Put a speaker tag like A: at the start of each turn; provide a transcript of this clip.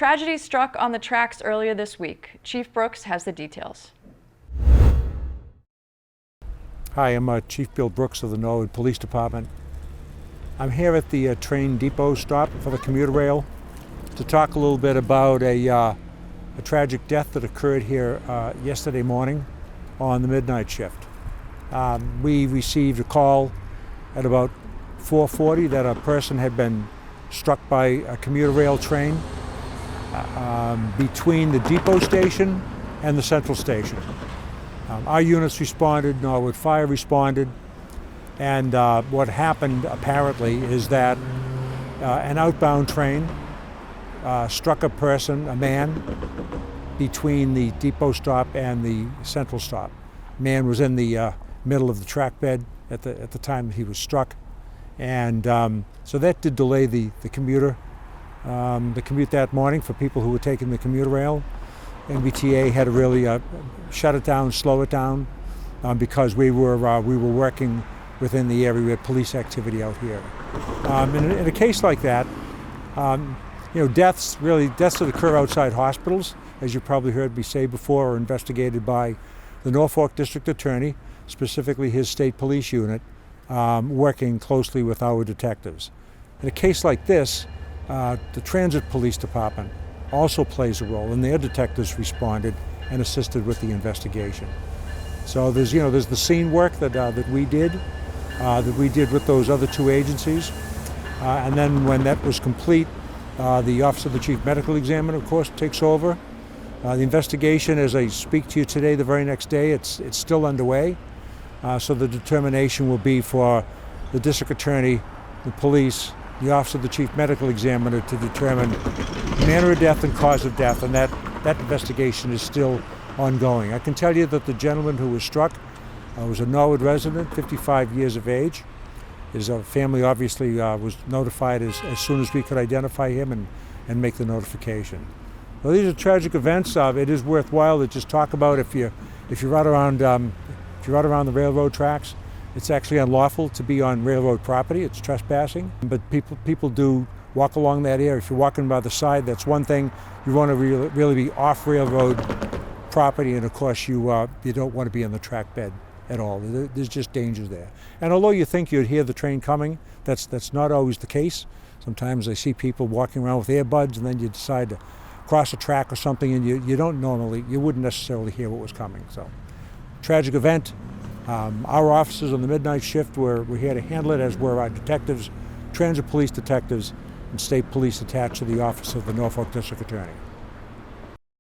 A: Tragedy struck on the tracks earlier this week. Chief Brooks has the details.
B: Hi, I'm Chief Bill Brooks of the Norwood Police Department. I'm here at the train depot stop for the commuter rail to talk a little bit about a tragic death that occurred here yesterday morning on the midnight shift. We received a call at about 4:40 that a person had been struck by a commuter rail train between the depot station and the central station. Our units responded, Norwood Fire responded, and what happened apparently is that an outbound train struck a person, a man, between the depot stop and the central stop. Man was in the middle of the track bed at the time that he was struck, and so that did delay the commute that morning for people who were taking the commuter rail. NBTA had to really shut it down, slow it down, because we were working within the area. We had police activity out here. In a case like that, deaths that occur outside hospitals, as you probably heard me say before, are investigated by the Norfolk District Attorney, specifically his state police unit, working closely with our detectives. In a case like this, the Transit Police Department also plays a role, and their detectives responded and assisted with the investigation. So there's the scene work that we did with those other two agencies, and then when that was complete, the Office of the Chief Medical Examiner, of course, takes over. The investigation, as I speak to you today, the very next day, it's still underway. So the determination will be for the District Attorney, the police, the Office of the Chief Medical Examiner to determine manner of death and cause of death, and that investigation is still ongoing. I can tell you that the gentleman who was struck was a Norwood resident, 55 years of age. His family obviously was notified as soon as we could identify him and make the notification. Well, these are tragic events. It is worthwhile to just talk about if you're out around the railroad tracks. It's actually unlawful to be on railroad property. It's trespassing, but people do walk along that area. If you're walking by the side, that's one thing. You want to really be off railroad property, and of course you don't want to be on the track bed at all. There's just dangers there. And although you think you'd hear the train coming, that's not always the case. Sometimes I see people walking around with earbuds, and then you decide to cross a track or something, and you wouldn't necessarily hear what was coming. So, tragic event. Our officers on the midnight shift, we're here to handle it, as were our detectives, transit police detectives, and state police attached to the Office of the Norfolk District Attorney.